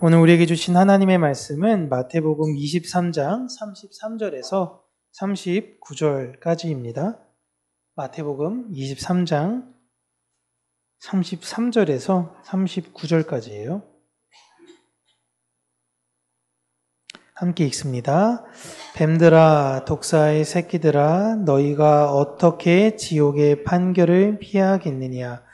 오늘 우리에게 주신 하나님의 말씀은 마태복음 23장 33절에서 39절까지입니다. 마태복음 23장 33절에서 39절까지예요. 함께 읽습니다. 뱀들아, 독사의 새끼들아, 너희가 어떻게 지옥의 판결을 피하겠느냐?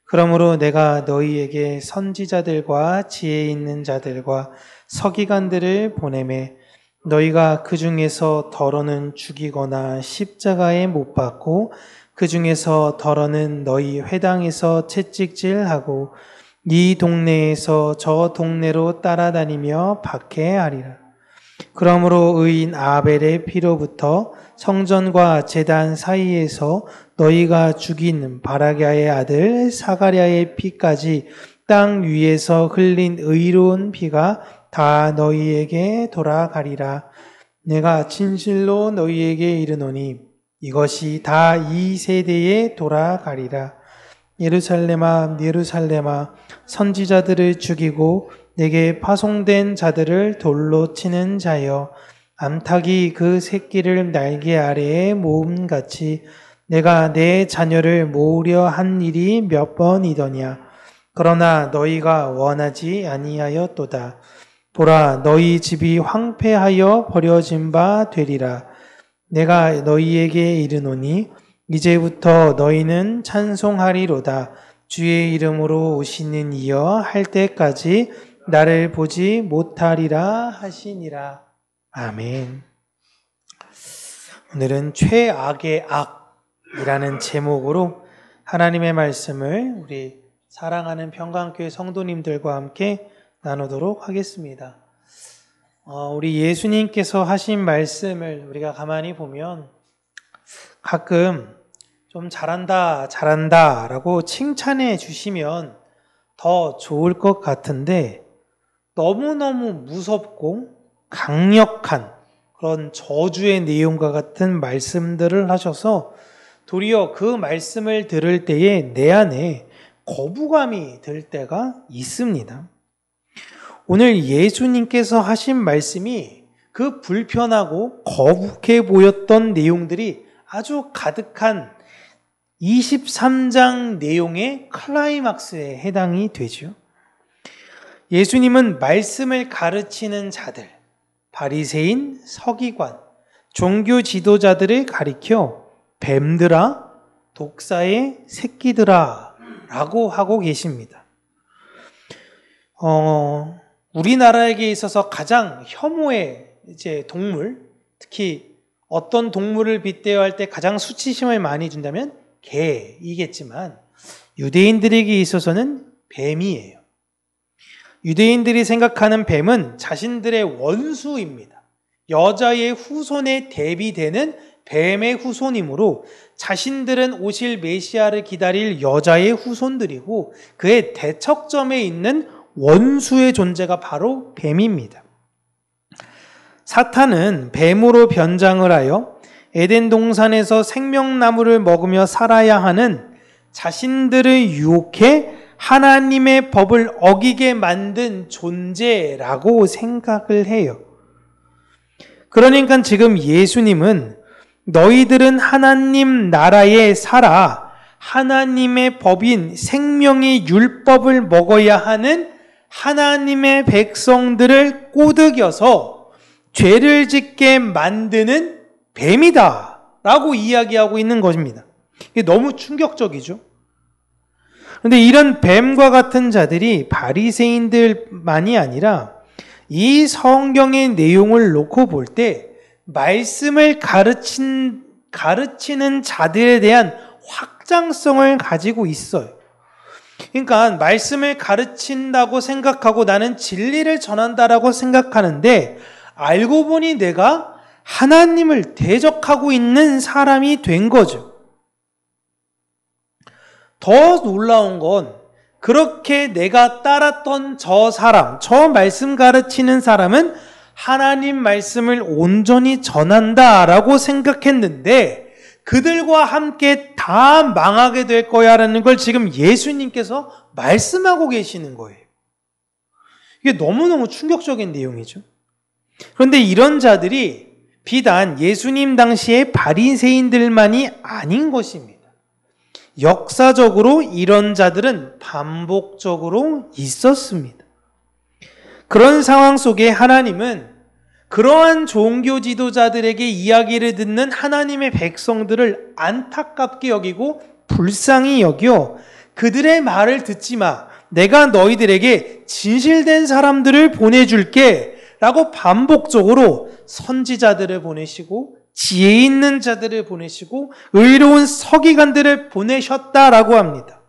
그러므로 내가 너희에게 선지자들과 지혜 있는 자들과 서기관들을 보내매 너희가 그 중에서 더러는 죽이거나 십자가에 못 박고 그 중에서 더러는 너희 회당에서 채찍질하고 이 동네에서 저 동네로 따라다니며 박해하리라. 그러므로 의인 아벨의 피로부터 성전과 제단 사이에서 너희가 죽인 바라랴의 아들 사가랴의 피까지 땅 위에서 흘린 의로운 피가 다 너희에게 돌아가리라. 내가 진실로 너희에게 이르노니 이것이 다 이 세대에 돌아가리라. 예루살렘아, 예루살렘아, 선지자들을 죽이고 내게 파송된 자들을 돌로 치는 자여, 암탉이 그 새끼를 날개 아래에 모음같이 내가 내 자녀를 모으려 한 일이 몇 번이더냐. 그러나 너희가 원하지 아니하였도다. 보라, 너희 집이 황폐하여 버려진 바 되리라. 내가 너희에게 이르노니 이제부터 너희는 찬송하리로다. 주의 이름으로 오시는 이여 할 때까지 나를 보지 못하리라 하시니라. 아멘. 오늘은 최악의 악이라는 제목으로 하나님의 말씀을 우리 사랑하는 평강교회 성도님들과 함께 나누도록 하겠습니다. 우리 예수님께서 하신 말씀을 우리가 가만히 보면 가끔 좀 잘한다 라고 칭찬해 주시면 더 좋을 것 같은데 너무너무 무섭고 강력한 그런 저주의 내용과 같은 말씀들을 하셔서 도리어 그 말씀을 들을 때에 내 안에 거부감이 들 때가 있습니다. 오늘 예수님께서 하신 말씀이 그 불편하고 거북해 보였던 내용들이 아주 가득한 23장 내용의 클라이막스에 해당이 되죠. 예수님은 말씀을 가르치는 자들, 바리새인, 서기관, 종교 지도자들을 가리켜 뱀들아, 독사의 새끼들아 라고 하고 계십니다. 우리나라에게 있어서 가장 혐오의 동물, 특히 어떤 동물을 빗대어 할 때 가장 수치심을 많이 준다면 개이겠지만 유대인들에게 있어서는 뱀이에요. 유대인들이 생각하는 뱀은 자신들의 원수입니다. 여자의 후손에 대비되는 뱀의 후손이므로 자신들은 오실 메시아를 기다릴 여자의 후손들이고 그의 대척점에 있는 원수의 존재가 바로 뱀입니다. 사탄은 뱀으로 변장을 하여 에덴 동산에서 생명나무를 먹으며 살아야 하는 자신들을 유혹해 하나님의 법을 어기게 만든 존재라고 생각을 해요. 그러니까 지금 예수님은 너희들은 하나님 나라에 살아 하나님의 법인 생명의 율법을 먹어야 하는 하나님의 백성들을 꼬드겨서 죄를 짓게 만드는 뱀이다 라고 이야기하고 있는 것입니다. 이게 너무 충격적이죠. 그런데 이런 뱀과 같은 자들이 바리새인들만이 아니라 이 성경의 내용을 놓고 볼 때 말씀을 가르치는 자들에 대한 확장성을 가지고 있어요. 그러니까 말씀을 가르친다고 생각하고 나는 진리를 전한다라고 생각하는데 알고 보니 내가 하나님을 대적하고 있는 사람이 된 거죠. 더 놀라운 건 그렇게 내가 따랐던 저 사람, 저 말씀 가르치는 사람은 하나님 말씀을 온전히 전한다라고 생각했는데 그들과 함께 다 망하게 될 거야라는 걸 지금 예수님께서 말씀하고 계시는 거예요. 이게 너무너무 충격적인 내용이죠. 그런데 이런 자들이 비단 예수님 당시의 바리새인들만이 아닌 것입니다. 역사적으로 이런 자들은 반복적으로 있었습니다. 그런 상황 속에 하나님은 그러한 종교 지도자들에게 이야기를 듣는 하나님의 백성들을 안타깝게 여기고 불쌍히 여겨 그들의 말을 듣지 마. 내가 너희들에게 진실된 사람들을 보내줄게 라고 반복적으로 선지자들을 보내시고 지혜 있는 자들을 보내시고 의로운 서기관들을 보내셨다라고 합니다.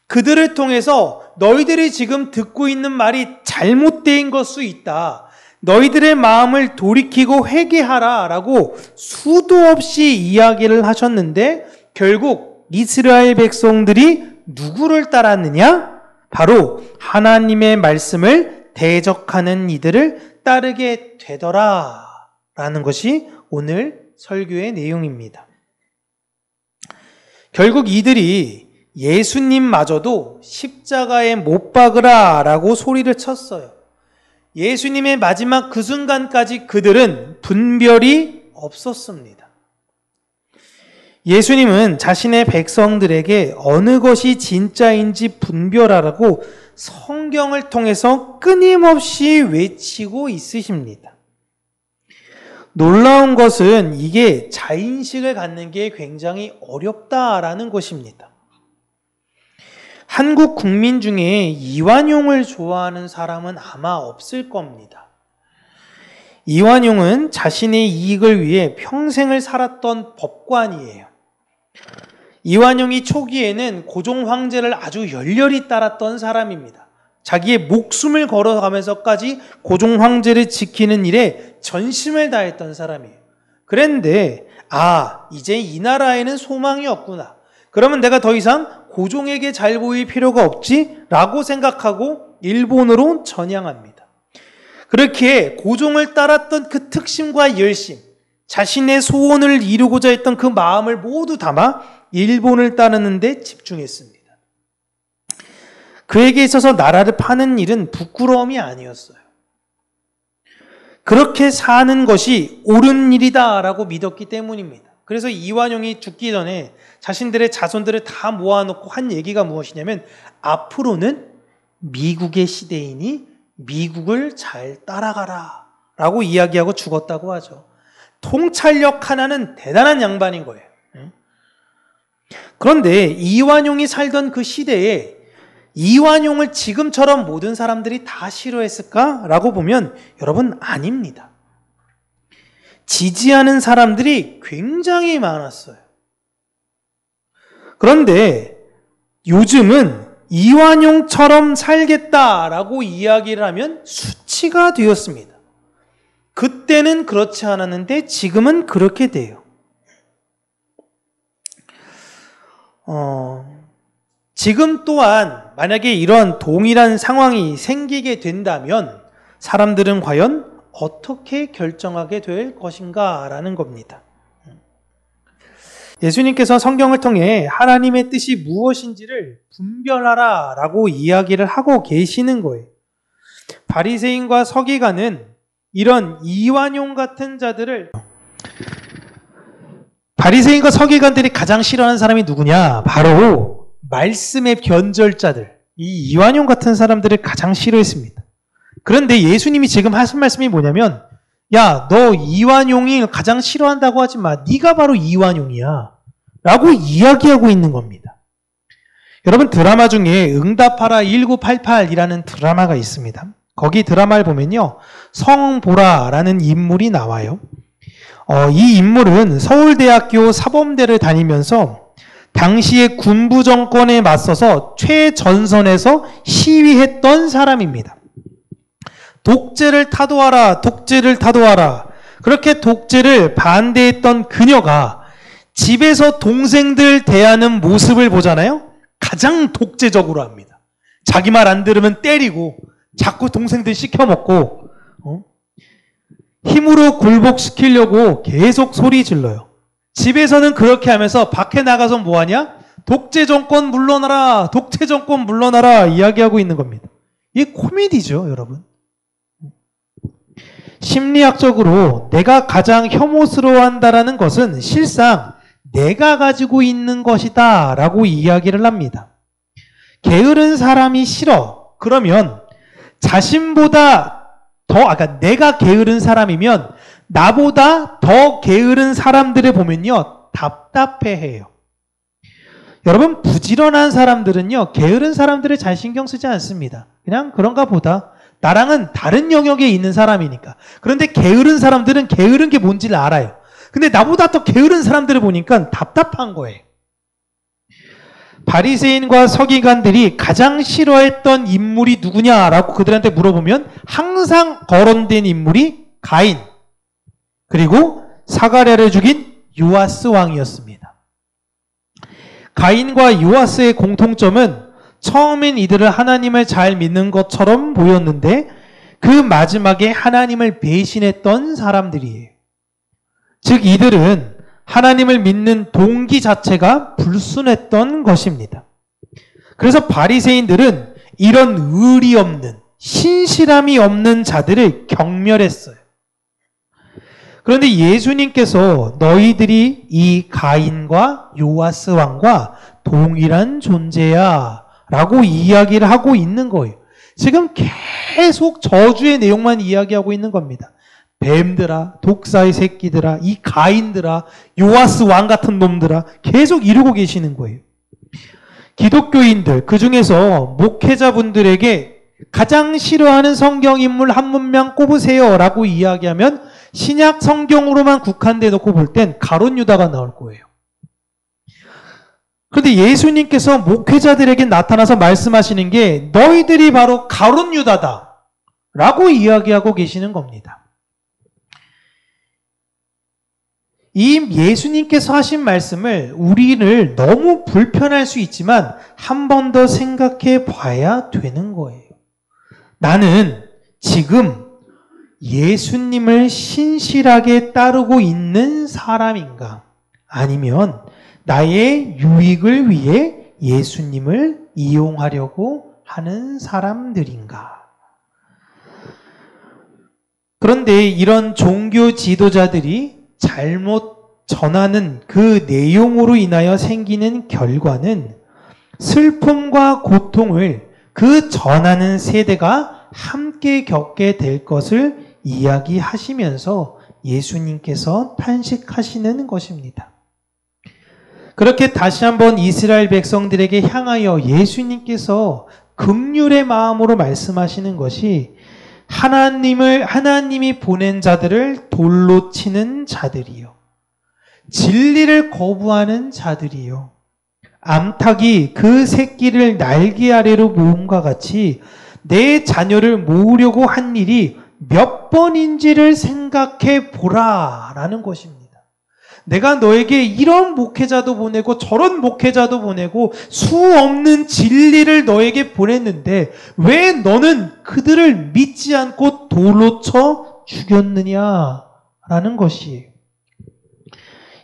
그들을 통해서 너희들이 지금 듣고 있는 말이 잘못된 것수 있다. 너희들의 마음을 돌이키고 회개하라 라고 수도 없이 이야기를 하셨는데 결국 이스라엘 백성들이 누구를 따랐느냐? 바로 하나님의 말씀을 대적하는 이들을 따르게 되더라 라는 것이 오늘 설교의 내용입니다. 결국 이들이 예수님마저도 십자가에 못 박으라 라고 소리를 쳤어요. 예수님의 마지막 그 순간까지 그들은 분별이 없었습니다. 예수님은 자신의 백성들에게 어느 것이 진짜인지 분별하라고 성경을 통해서 끊임없이 외치고 있으십니다. 놀라운 것은 이게 자인식을 갖는 게 굉장히 어렵다라는 것입니다. 한국 국민 중에 이완용을 좋아하는 사람은 아마 없을 겁니다. 이완용은 자신의 이익을 위해 평생을 살았던 법관이에요. 이완용이 초기에는 고종 황제를 아주 열렬히 따랐던 사람입니다. 자기의 목숨을 걸어가면서까지 고종 황제를 지키는 일에 전심을 다했던 사람이에요. 그런데 이제 이 나라에는 소망이 없구나. 그러면 내가 더 이상 고종에게 잘 보일 필요가 없지? 라고 생각하고 일본으로 전향합니다. 그렇게 고종을 따랐던 그 특심과 열심, 자신의 소원을 이루고자 했던 그 마음을 모두 담아 일본을 따르는 데 집중했습니다. 그에게 있어서 나라를 파는 일은 부끄러움이 아니었어요. 그렇게 사는 것이 옳은 일이다라고 믿었기 때문입니다. 그래서 이완용이 죽기 전에 자신들의 자손들을 다 모아놓고 한 얘기가 무엇이냐면 앞으로는 미국의 시대이니 미국을 잘 따라가라 라고 이야기하고 죽었다고 하죠. 통찰력 하나는 대단한 양반인 거예요. 그런데 이완용이 살던 그 시대에 이완용을 지금처럼 모든 사람들이 다 싫어했을까라고 보면 여러분 아닙니다. 지지하는 사람들이 굉장히 많았어요. 그런데 요즘은 이완용처럼 살겠다라고 이야기를 하면 수치가 되었습니다. 그때는 그렇지 않았는데 지금은 그렇게 돼요. 지금 또한 만약에 이런 동일한 상황이 생기게 된다면 사람들은 과연 어떻게 결정하게 될 것인가 라는 겁니다. 예수님께서 성경을 통해 하나님의 뜻이 무엇인지를 분별하라 라고 이야기를 하고 계시는 거예요. 바리새인과 서기관은 이런 이완용 같은 자들을 바리새인과 서기관들이 가장 싫어하는 사람이 누구냐? 바로 말씀의 변절자들, 이 이완용 같은 사람들을 가장 싫어했습니다. 그런데 예수님이 지금 하신 말씀이 뭐냐면 야, 너 이완용이 가장 싫어한다고 하지 마. 네가 바로 이완용이야. 라고 이야기하고 있는 겁니다. 여러분 드라마 중에 응답하라 1988이라는 드라마가 있습니다. 거기 드라마를 보면요. 성보라라는 인물이 나와요. 이 인물은 서울대학교 사범대를 다니면서 당시의 군부 정권에 맞서서 최전선에서 시위했던 사람입니다. 독재를 타도하라, 독재를 타도하라. 그렇게 독재를 반대했던 그녀가 집에서 동생들 대하는 모습을 보잖아요. 가장 독재적으로 합니다. 자기 말 안 들으면 때리고 자꾸 동생들 시켜먹고 힘으로 굴복시키려고 계속 소리 질러요. 집에서는 그렇게 하면서 밖에 나가서 뭐하냐? 독재 정권 물러나라, 독재 정권 물러나라 이야기하고 있는 겁니다. 이게 코미디죠, 여러분. 심리학적으로 내가 가장 혐오스러워한다라는 것은 실상 내가 가지고 있는 것이다 라고 이야기를 합니다. 게으른 사람이 싫어. 그러면 자신보다 그러니까 내가 게으른 사람이면 나보다 더 게으른 사람들을 보면요, 답답해해요. 여러분, 부지런한 사람들은요, 게으른 사람들을 잘 신경 쓰지 않습니다. 그냥 그런가 보다. 나랑은 다른 영역에 있는 사람이니까. 그런데 게으른 사람들은 게으른 게 뭔지를 알아요. 근데 나보다 더 게으른 사람들을 보니까 답답한 거예요. 바리새인과 서기관들이 가장 싫어했던 인물이 누구냐라고 그들한테 물어보면 항상 거론된 인물이 가인, 그리고 사가랴를 죽인 요아스 왕이었습니다. 가인과 요아스의 공통점은 처음엔 이들을 하나님을 잘 믿는 것처럼 보였는데 그 마지막에 하나님을 배신했던 사람들이에요. 즉 이들은 하나님을 믿는 동기 자체가 불순했던 것입니다. 그래서 바리새인들은 이런 의리 없는, 신실함이 없는 자들을 경멸했어요. 그런데 예수님께서 너희들이 이 가인과 요아스 왕과 동일한 존재야 라고 이야기를 하고 있는 거예요. 지금 계속 저주의 내용만 이야기하고 있는 겁니다. 뱀들아, 독사의 새끼들아, 이 가인들아, 요아스 왕 같은 놈들아, 계속 이루고 계시는 거예요. 기독교인들, 그 중에서 목회자분들에게 가장 싫어하는 성경인물 한 문명 꼽으세요 라고 이야기하면 신약 성경으로만 국한돼 놓고 볼 땐 가룟 유다가 나올 거예요. 그런데 예수님께서 목회자들에게 나타나서 말씀하시는 게 너희들이 바로 가룟 유다다 라고 이야기하고 계시는 겁니다. 이 예수님께서 하신 말씀을 우리를 너무 불편할 수 있지만 한 번 더 생각해 봐야 되는 거예요. 나는 지금 예수님을 신실하게 따르고 있는 사람인가? 아니면 나의 유익을 위해 예수님을 이용하려고 하는 사람들인가? 그런데 이런 종교 지도자들이 잘못 전하는 그 내용으로 인하여 생기는 결과는 슬픔과 고통을 그 전하는 세대가 함께 겪게 될 것을 이야기하시면서 예수님께서 탄식하시는 것입니다. 그렇게 다시 한번 이스라엘 백성들에게 향하여 예수님께서 긍휼의 마음으로 말씀하시는 것이 하나님이 보낸 자들을 돌로 치는 자들이요, 진리를 거부하는 자들이요, 암탉이 그 새끼를 날개 아래로 모음과 같이 내 자녀를 모으려고 한 일이 몇 번인지를 생각해 보라라는 것입니다. 내가 너에게 이런 목회자도 보내고 저런 목회자도 보내고 수 없는 진리를 너에게 보냈는데 왜 너는 그들을 믿지 않고 돌로 쳐 죽였느냐라는 것이에요.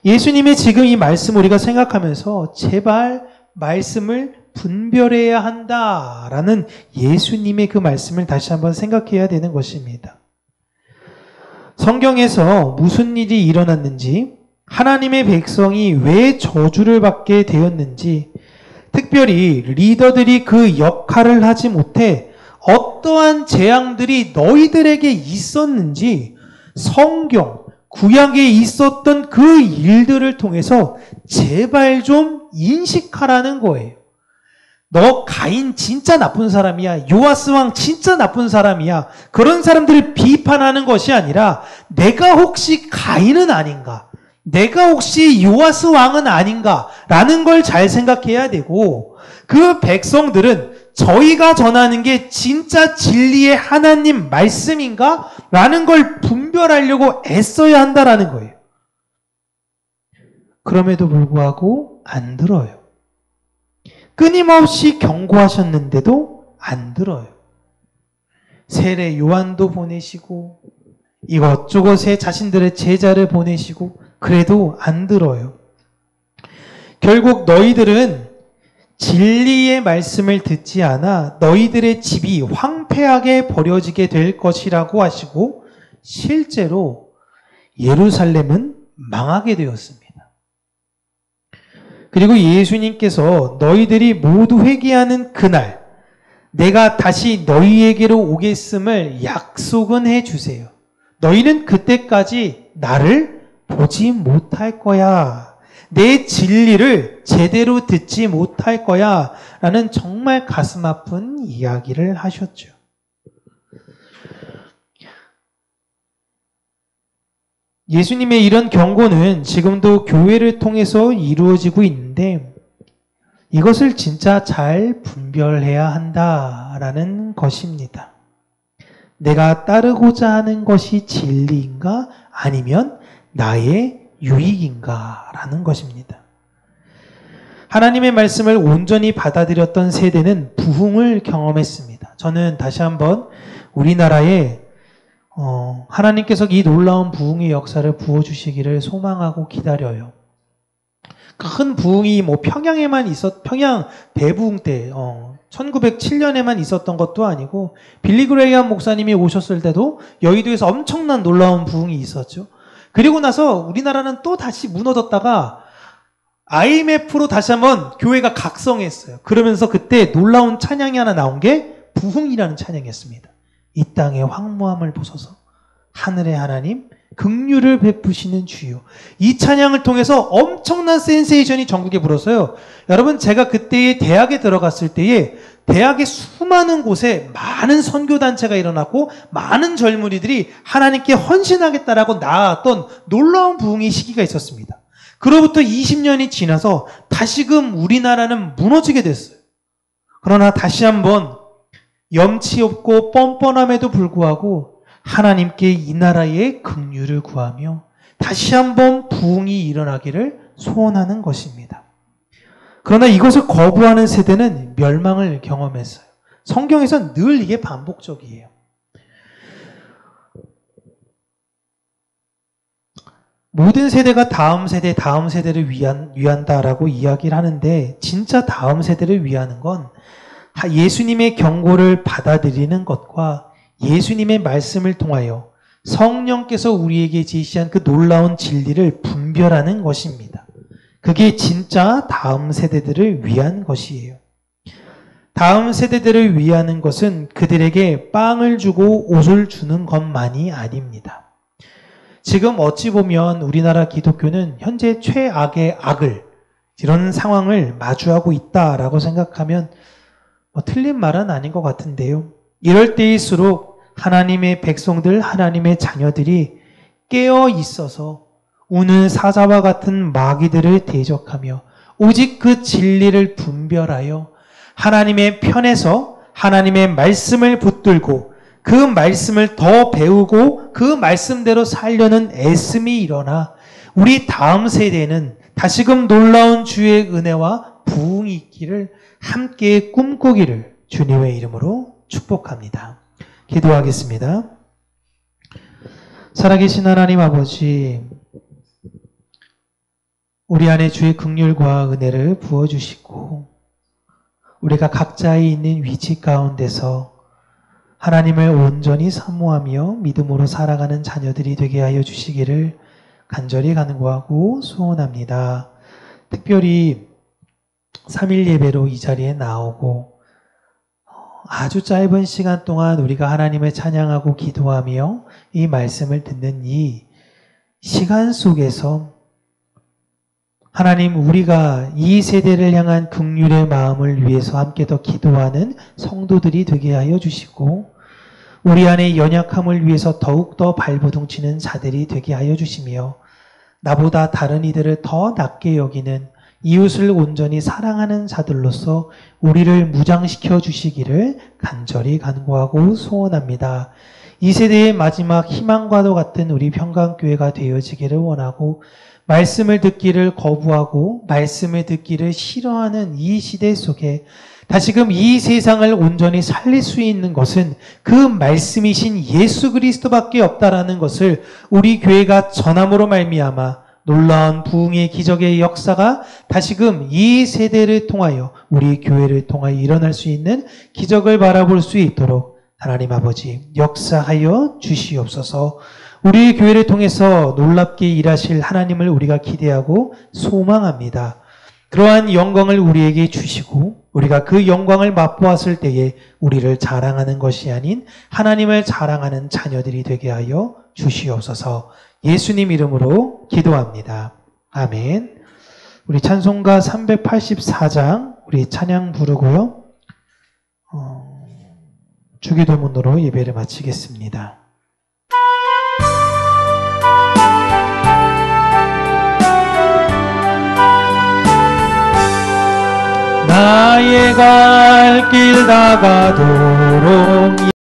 예수님의 지금 이 말씀 우리가 생각하면서 제발 말씀을 분별해야 한다라는 예수님의 그 말씀을 다시 한번 생각해야 되는 것입니다. 성경에서 무슨 일이 일어났는지, 하나님의 백성이 왜 저주를 받게 되었는지, 특별히 리더들이 그 역할을 하지 못해 어떠한 재앙들이 너희들에게 있었는지 성경, 구약에 있었던 그 일들을 통해서 제발 좀 인식하라는 거예요. 너 가인 진짜 나쁜 사람이야. 요아스 왕 진짜 나쁜 사람이야. 그런 사람들을 비판하는 것이 아니라 내가 혹시 가인은 아닌가? 내가 혹시 요아스 왕은 아닌가? 라는 걸 잘 생각해야 되고, 그 백성들은 저희가 전하는 게 진짜 진리의 하나님 말씀인가? 라는 걸 분별하려고 애써야 한다라는 거예요. 그럼에도 불구하고 안 들어요. 끊임없이 경고하셨는데도 안 들어요. 세례 요한도 보내시고 이것저것에 자신들의 제자를 보내시고 그래도 안 들어요. 결국 너희들은 진리의 말씀을 듣지 않아 너희들의 집이 황폐하게 버려지게 될 것이라고 하시고 실제로 예루살렘은 망하게 되었습니다. 그리고 예수님께서 너희들이 모두 회개하는 그날 내가 다시 너희에게로 오겠음을 약속은 해주세요. 너희는 그때까지 나를 보지 못할 거야. 내 진리를 제대로 듣지 못할 거야. 라는 정말 가슴 아픈 이야기를 하셨죠. 예수님의 이런 경고는 지금도 교회를 통해서 이루어지고 있는데 이것을 진짜 잘 분별해야 한다라는 것입니다. 내가 따르고자 하는 것이 진리인가 아니면 나의 유익인가 라는 것입니다. 하나님의 말씀을 온전히 받아들였던 세대는 부흥을 경험했습니다. 저는 다시 한번 우리나라에 하나님께서 이 놀라운 부흥의 역사를 부어주시기를 소망하고 기다려요. 큰 부흥이 평양 대부흥 때 1907년에만 있었던 것도 아니고 빌리 그레이엄 목사님이 오셨을 때도 여의도에서 엄청난 놀라운 부흥이 있었죠. 그리고 나서 우리나라는 또 다시 무너졌다가 IMF로 다시 한번 교회가 각성했어요. 그러면서 그때 놀라운 찬양이 하나 나온 게 부흥이라는 찬양이었습니다. 이 땅의 황무함을 보소서 하늘의 하나님 긍휼을 베푸시는 주요. 이 찬양을 통해서 엄청난 센세이션이 전국에 불었어요. 여러분 제가 그때에 대학에 들어갔을 때에 대학의 수많은 곳에 많은 선교단체가 일어났고 많은 젊은이들이 하나님께 헌신하겠다라고 나왔던 놀라운 부흥의 시기가 있었습니다. 그로부터 20년이 지나서 다시금 우리나라는 무너지게 됐어요. 그러나 다시 한번 염치 없고 뻔뻔함에도 불구하고 하나님께 이 나라의 긍휼을 구하며 다시 한번 부흥이 일어나기를 소원하는 것입니다. 그러나 이것을 거부하는 세대는 멸망을 경험했어요. 성경에서는 늘 이게 반복적이에요. 모든 세대가 다음 세대를 위한다라고 이야기를 하는데 진짜 다음 세대를 위하는 건 예수님의 경고를 받아들이는 것과 예수님의 말씀을 통하여 성령께서 우리에게 제시한 그 놀라운 진리를 분별하는 것입니다. 그게 진짜 다음 세대들을 위한 것이에요. 다음 세대들을 위하는 것은 그들에게 빵을 주고 옷을 주는 것만이 아닙니다. 지금 어찌 보면 우리나라 기독교는 현재 최악의 악을 이런 상황을 마주하고 있다라고 생각하면 틀린 말은 아닌 것 같은데요. 이럴 때일수록 하나님의 백성들, 하나님의 자녀들이 깨어 있어서 우는 사자와 같은 마귀들을 대적하며 오직 그 진리를 분별하여 하나님의 편에서 하나님의 말씀을 붙들고 그 말씀을 더 배우고 그 말씀대로 살려는 애씀이 일어나 우리 다음 세대는 다시금 놀라운 주의 은혜와 부흥이 있기를 함께 꿈꾸기를 주님의 이름으로 축복합니다. 기도하겠습니다. 살아계신 하나님 아버지, 우리 안에 주의 긍휼과 은혜를 부어주시고 우리가 각자의 있는 위치 가운데서 하나님을 온전히 사모하며 믿음으로 살아가는 자녀들이 되게 하여 주시기를 간절히 간구하고 소원합니다. 특별히 3일 예배로 이 자리에 나오고 아주 짧은 시간 동안 우리가 하나님을 찬양하고 기도하며 이 말씀을 듣는 이 시간 속에서 하나님, 우리가 이 세대를 향한 긍휼의 마음을 위해서 함께 더 기도하는 성도들이 되게 하여 주시고 우리 안의 연약함을 위해서 더욱더 발버둥치는 자들이 되게 하여 주시며 나보다 다른 이들을 더 낮게 여기는 이웃을 온전히 사랑하는 자들로서 우리를 무장시켜 주시기를 간절히 간구하고 소원합니다. 이 세대의 마지막 희망과도 같은 우리 평강교회가 되어지기를 원하고 말씀을 듣기를 거부하고 말씀을 듣기를 싫어하는 이 시대 속에 다시금 이 세상을 온전히 살릴 수 있는 것은 그 말씀이신 예수 그리스도밖에 없다라는 것을 우리 교회가 전함으로 말미암아 놀라운 부흥의 기적의 역사가 다시금 이 세대를 통하여 우리 교회를 통하여 일어날 수 있는 기적을 바라볼 수 있도록 하나님 아버지 역사하여 주시옵소서. 우리 교회를 통해서 놀랍게 일하실 하나님을 우리가 기대하고 소망합니다. 그러한 영광을 우리에게 주시고 우리가 그 영광을 맛보았을 때에 우리를 자랑하는 것이 아닌 하나님을 자랑하는 자녀들이 되게 하여 주시옵소서. 예수님 이름으로 기도합니다. 아멘. 우리 찬송가 384장 우리 찬양 부르고요. 주기도문으로 예배를 마치겠습니다. 나의 갈 길 다가도록